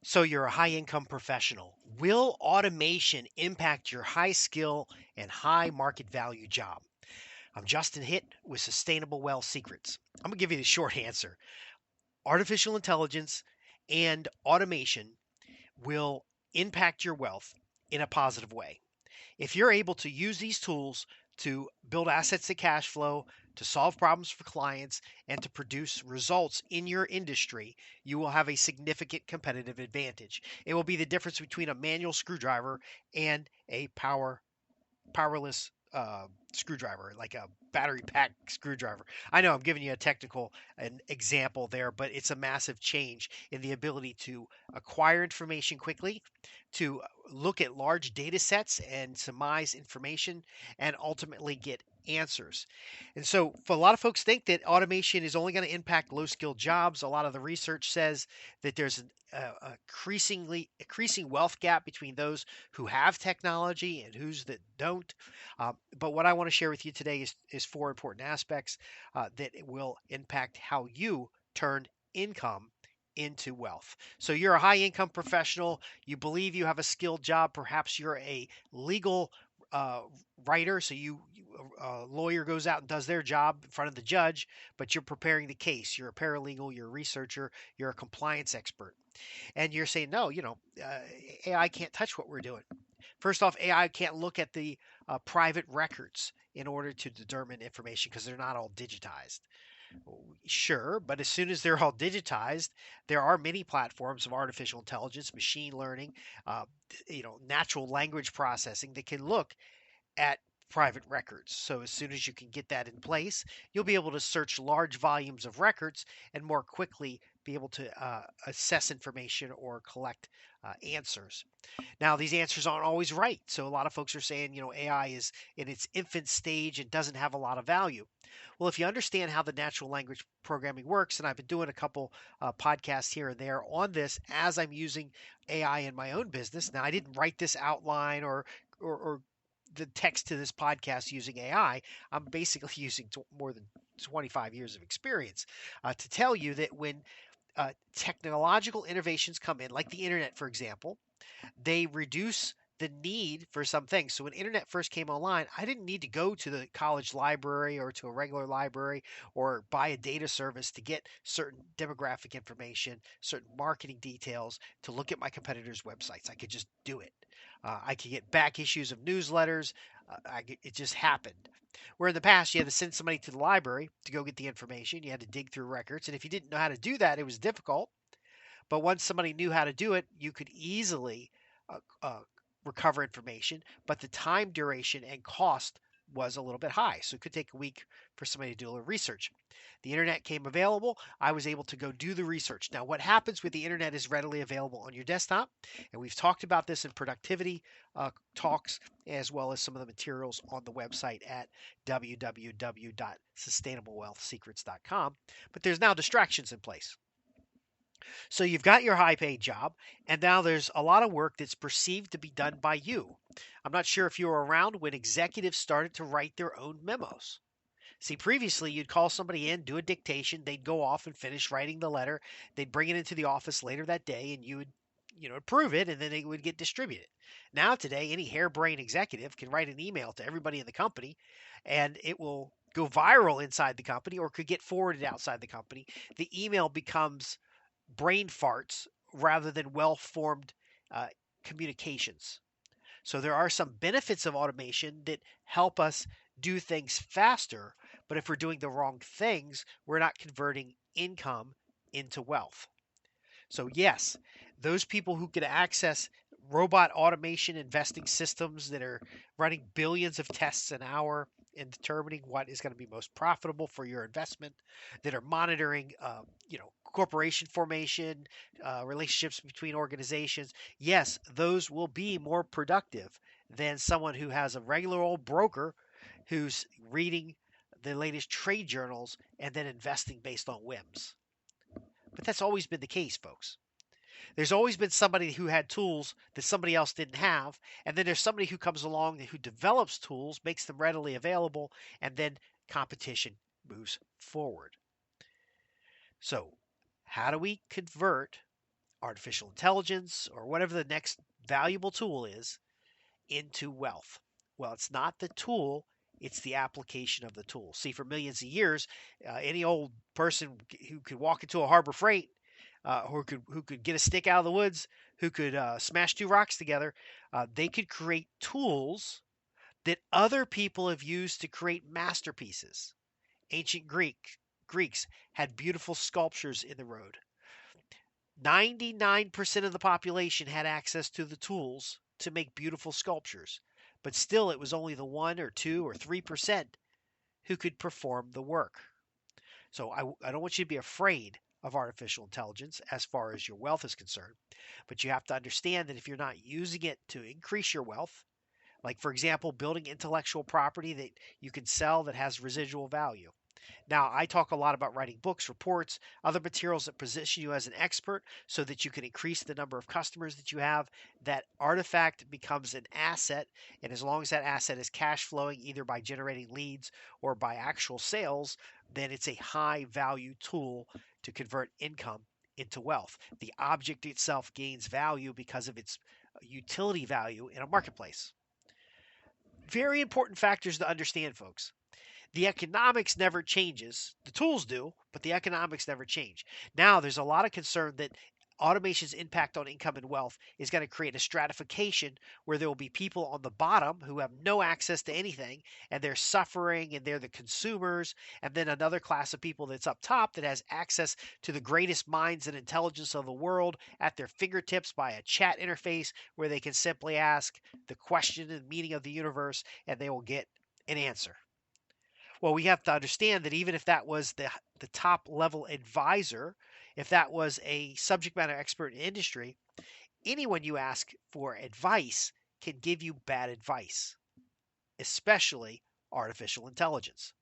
So you're a high income professional. Will automation impact your high skill and high market value job? I'm Justin Hitt with Sustainable Wealth Secrets. I'm going to give you the short answer. Artificial intelligence and automation will impact your wealth in a positive way. If you're able to use these tools to build assets to cash flow, to solve problems for clients, and to produce results in your industry, you will have a significant competitive advantage. It will be the difference between a manual screwdriver and a powerless screwdriver, like a battery pack screwdriver. I know I'm giving you a technical an example there, but it's a massive change in the ability to acquire information quickly, to look at large data sets and surmise information, and ultimately get answers. And so, for a lot of folks think that automation is only going to impact low skilled jobs. A lot of the research says that there's a increasing wealth gap between those who have technology and who's that don't. But what I want to share with you today is four important aspects that it will impact how you turn income into wealth. So you're a high income professional. You believe you have a skilled job. Perhaps you're a legal uh, writer. So a lawyer goes out and does their job in front of the judge, but you're preparing the case. You're a paralegal. You're a researcher. You're a compliance expert. And you're saying, no, AI can't touch what we're doing. First off, AI can't look at the private records in order to determine information because they're not all digitized. Sure, but as soon as they're all digitized, there are many platforms of artificial intelligence, machine learning, uh, natural language processing that can look at private records. So as soon as you can get that in place, you'll be able to search large volumes of records and more quickly be able to assess information or collect answers. Now, these answers aren't always right. So a lot of folks are saying, AI is in its infant stage and doesn't have a lot of value. Well, if you understand how the natural language programming works, and I've been doing a couple podcasts here and there on this as I'm using AI in my own business. Now, I didn't write this outline or the text to this podcast using AI. I'm basically using more than 25 years of experience to tell you that when technological innovations come in, like the internet, for example, they reduce the need for some things. So when internet first came online, I didn't need to go to the college library or to a regular library or buy a data service to get certain demographic information, certain marketing details, to look at my competitors' websites. I could just do it. I could get back issues of newsletters. It just happened. Where in the past, you had to send somebody to the library to go get the information. You had to dig through records. And if you didn't know how to do that, it was difficult. But once somebody knew how to do it, you could easily uh, uh, recover information. But the time duration and cost was a little bit high. So it could take a week for somebody to do a little research. The internet came available. I was able to go do the research. Now, what happens with the internet is readily available on your desktop. And we've talked about this in productivity talks, as well as some of the materials on the website at www.sustainablewealthsecrets.com. But there's now distractions in place. So you've got your high paid job, and now there's a lot of work that's perceived to be done by you. I'm not sure if you were around when executives started to write their own memos. See, previously you'd call somebody in, do a dictation, they'd go off and finish writing the letter, they'd bring it into the office later that day, and you would, approve it, and then it would get distributed. Now, today, any harebrained executive can write an email to everybody in the company, and it will go viral inside the company or could get forwarded outside the company. The email becomes brain farts rather than well formed uh, communications. So there are some benefits of automation that help us do things faster, but if we're doing the wrong things, we're not converting income into wealth. So, yes, those people who can access robot automation investing systems that are running billions of tests an hour and determining what is going to be most profitable for your investment, that are monitoring, corporation formation, relationships between organizations. Yes, those will be more productive than someone who has a regular old broker who's reading the latest trade journals and then investing based on whims. But that's always been the case, folks. There's always been somebody who had tools that somebody else didn't have, and then there's somebody who comes along who develops tools, makes them readily available, and then competition moves forward. So, how do we convert artificial intelligence, or whatever the next valuable tool is, into wealth. Well, it's not the tool, it's the application of the tool. See, for millions of years, any old person who could walk into a Harbor Freight, who could get a stick out of the woods, who could smash two rocks together, they could create tools that other people have used to create masterpieces. Ancient Greeks had beautiful sculptures in the road. 99% of the population had access to the tools to make beautiful sculptures, but still it was only the 1 or 2 or 3% who could perform the work. So I don't want you to be afraid of artificial intelligence as far as your wealth is concerned, but you have to understand that if you're not using it to increase your wealth, like for example, building intellectual property that you can sell that has residual value. Now, I talk a lot about writing books, reports, other materials that position you as an expert so that you can increase the number of customers that you have. That artifact becomes an asset. And as long as that asset is cash flowing, either by generating leads or by actual sales, then it's a high value tool to convert income into wealth. The object itself gains value because of its utility value in a marketplace. Very important factors to understand, folks. The economics never changes. The tools do, but the economics never change. Now, there's a lot of concern that automation's impact on income and wealth is going to create a stratification where there will be people on the bottom who have no access to anything and they're suffering and they're the consumers, and then another class of people that's up top that has access to the greatest minds and intelligence of the world at their fingertips by a chat interface where they can simply ask the question and meaning of the universe and they will get an answer. Well, we have to understand that even if that was the top level advisor, if that was a subject matter expert in industry, anyone you ask for advice can give you bad advice, especially artificial intelligence.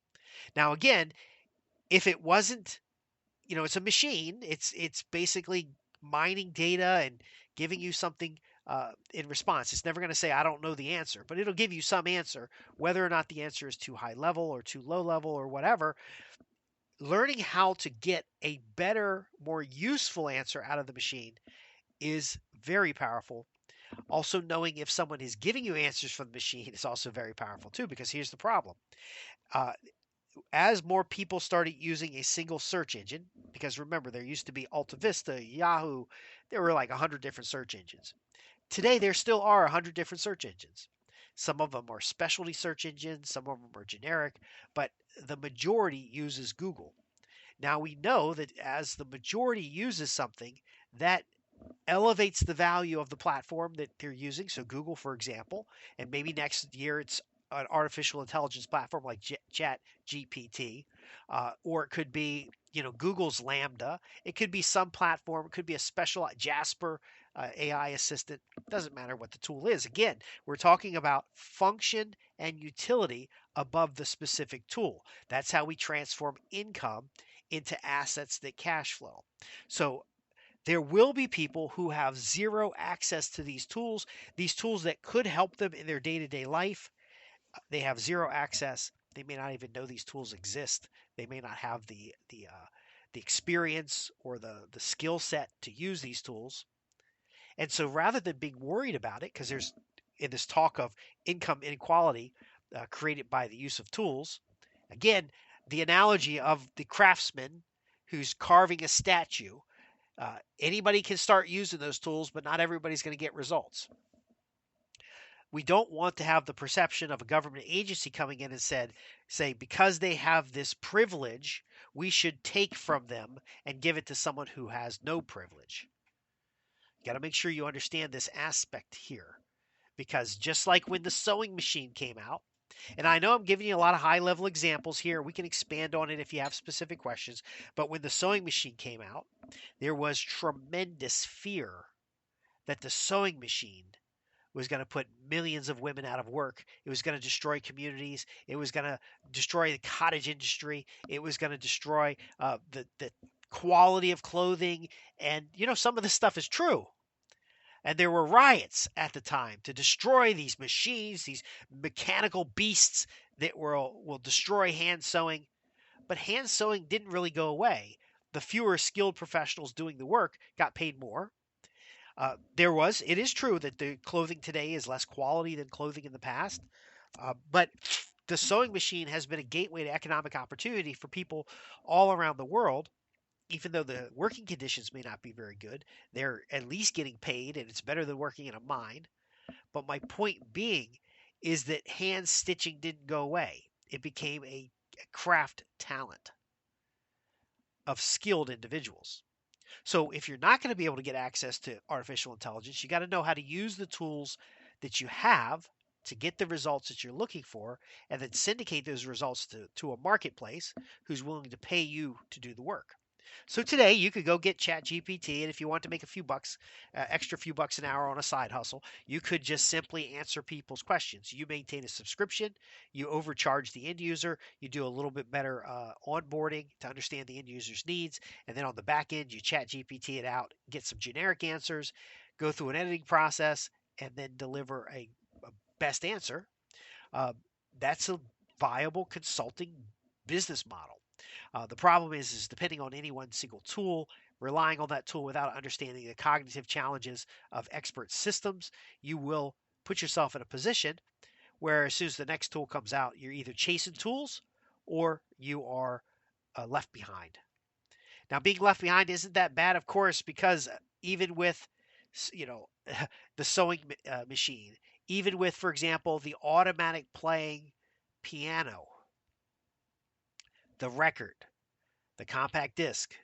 Now, again, if it wasn't, it's a machine. It's basically mining data and giving you something in response. It's never going to say I don't know the answer, but it'll give you some answer, whether or not the answer is too high level or too low level or whatever. Learning how to get a better, more useful answer out of the machine is very powerful. Also, knowing if someone is giving you answers from the machine is also very powerful too, because here's the problem. Uh, as more people started using a single search engine, because remember, there used to be Alta Vista, Yahoo, there were like 100 different search engines. Today, there still are 100 different search engines. Some of them are specialty search engines, some of them are generic, but the majority uses Google. Now we know that as the majority uses something, that elevates the value of the platform that they're using. So Google, for example, and maybe next year it's an artificial intelligence platform like Chat GPT, or it could be Google's Lambda. It could be some platform. It could be a special Jasper AI assistant. Doesn't matter what the tool is. Again, we're talking about function and utility above the specific tool. That's how we transform income into assets that cash flow. So there will be people who have zero access to these tools that could help them in their day to day life. They have zero access. They may not even know these tools exist. They may not have the experience or the skill set to use these tools. And so rather than being worried about it, because there's in this talk of income inequality created by the use of tools, again, the analogy of the craftsman who's carving a statue. Anybody can start using those tools, but not everybody's going to get results. We don't want to have the perception of a government agency coming in and say, because they have this privilege, we should take from them and give it to someone who has no privilege. You got to make sure you understand this aspect here. Because just like when the sewing machine came out, and I know I'm giving you a lot of high level examples here, we can expand on it if you have specific questions. But when the sewing machine came out, there was tremendous fear that the sewing machine was going to put millions of women out of work. It was going to destroy communities. It was going to destroy the cottage industry. It was going to destroy the quality of clothing. And, some of this stuff is true. And there were riots at the time to destroy these machines, these mechanical beasts that will destroy hand sewing. But hand sewing didn't really go away. The fewer skilled professionals doing the work got paid more. It is true that the clothing today is less quality than clothing in the past, but the sewing machine has been a gateway to economic opportunity for people all around the world. Even though the working conditions may not be very good, they're at least getting paid, and it's better than working in a mine. But my point being is that hand stitching didn't go away. It became a craft talent of skilled individuals. So if you're not going to be able to get access to artificial intelligence, you got to know how to use the tools that you have to get the results that you're looking for and then syndicate those results to a marketplace who's willing to pay you to do the work. So today you could go get ChatGPT, and if you want to make a few bucks, extra few bucks an hour on a side hustle, you could just simply answer people's questions. You maintain a subscription, you overcharge the end user, you do a little bit better onboarding to understand the end user's needs, and then on the back end you ChatGPT it out, get some generic answers, go through an editing process, and then deliver a best answer. Uh, that's a viable consulting business model. The problem is depending on any one single tool, relying on that tool without understanding the cognitive challenges of expert systems, you will put yourself in a position where as soon as the next tool comes out, you're either chasing tools or you are left behind. Now, being left behind isn't that bad, of course, because even with, you know, the sewing machine, even with, for example, the automatic playing piano, the record, the compact disc,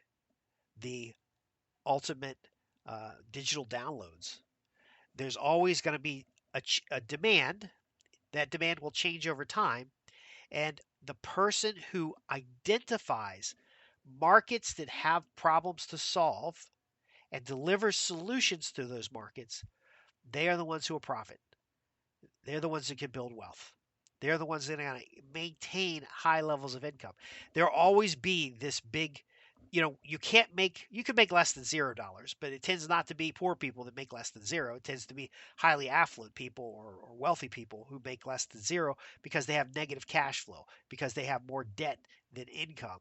the ultimate digital downloads. There's always going to be a demand. That demand will change over time. And the person who identifies markets that have problems to solve and delivers solutions to those markets, they are the ones who will profit. They're the ones that can build wealth. They're the ones that are going to maintain high levels of income. There'll always be this big, you can make less than $0, but it tends not to be poor people that make less than zero. It tends to be highly affluent people or wealthy people who make less than zero because they have negative cash flow, because they have more debt than income.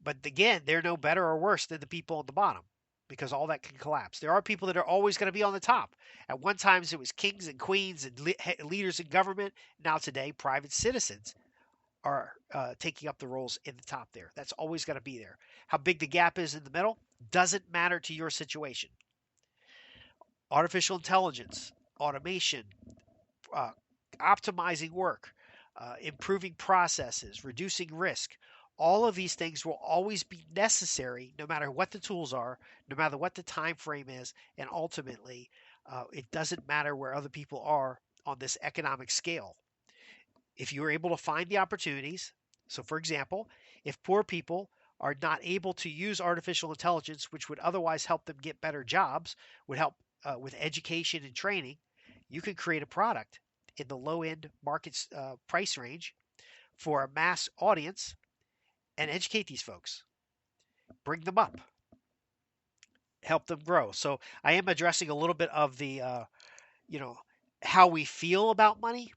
But again, they're no better or worse than the people on the bottom because all that can collapse. There are people that are always going to be on the top. At one time, it was kings and queens and leaders in government. Now today, private citizens are taking up the roles in the top there. That's always going to be there. How big the gap is in the middle doesn't matter to your situation. Artificial intelligence, automation, uh, optimizing work, improving processes, reducing risk. All of these things will always be necessary no matter what the tools are, no matter what the time frame is, and ultimately, it doesn't matter where other people are on this economic scale. If you are able to find the opportunities, so for example, if poor people are not able to use artificial intelligence, which would otherwise help them get better jobs, would help with education and training, you can create a product in the low end market price range for a mass audience and educate these folks, bring them up, help them grow. So I am addressing a little bit of the, you know, how we feel about money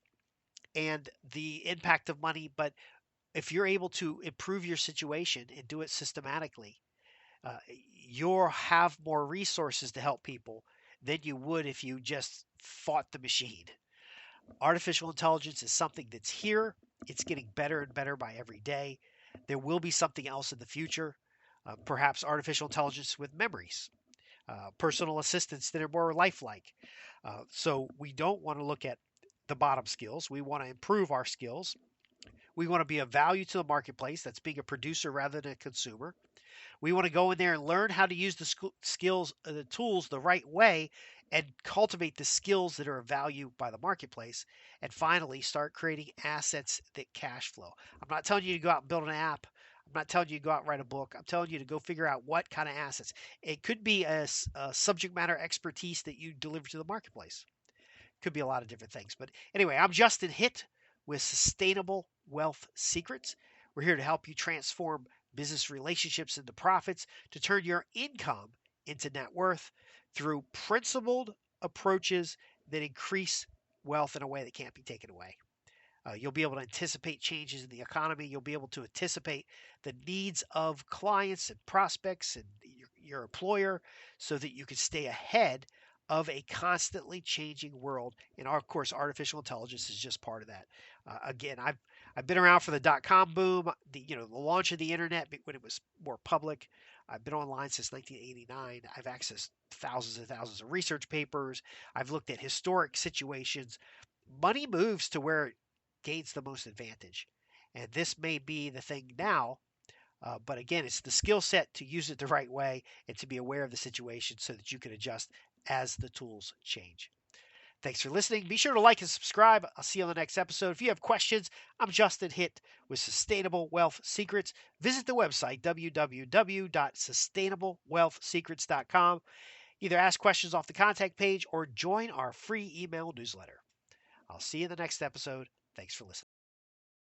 and the impact of money. But if you're able to improve your situation and do it systematically, uh, you'll have more resources to help people than you would if you just fought the machine. Artificial intelligence is something that's here. It's getting better and better by every day. There will be something else in the future, perhaps artificial intelligence with memories, personal assistants that are more lifelike. So we don't want to look at the bottom skills. We want to improve our skills. We want to be of value to the marketplace. That's being a producer rather than a consumer. We want to go in there and learn how to use the skills, the tools the right way and cultivate the skills that are of value by the marketplace. And finally, start creating assets that cash flow. I'm not telling you to go out and build an app. I'm not telling you to go out and write a book. I'm telling you to go figure out what kind of assets. It could be a subject matter expertise that you deliver to the marketplace. Could be a lot of different things. But anyway, I'm Justin Hitt with Sustainable Wealth Secrets. We're here to help you transform business relationships into profits, to turn your income into net worth through principled approaches that increase wealth in a way that can't be taken away. You'll be able to anticipate changes in the economy. You'll be able to anticipate the needs of clients and prospects and your employer so that you can stay ahead of a constantly changing world. And of course, artificial intelligence is just part of that. Again, I've been around for the .com boom, the launch of the internet when it was more public. I've been online since 1989. I've accessed thousands and thousands of research papers. I've looked at historic situations. Money moves to where it gains the most advantage. And this may be the thing now, but again, it's the skill set to use it the right way and to be aware of the situation so that you can adjust as the tools change. Thanks for listening. Be sure to like and subscribe. I'll see you on the next episode. If you have questions, I'm Justin Hitt with Sustainable Wealth Secrets. Visit the website, www.sustainablewealthsecrets.com. Either ask questions off the contact page or join our free email newsletter. I'll see you in the next episode. Thanks for listening.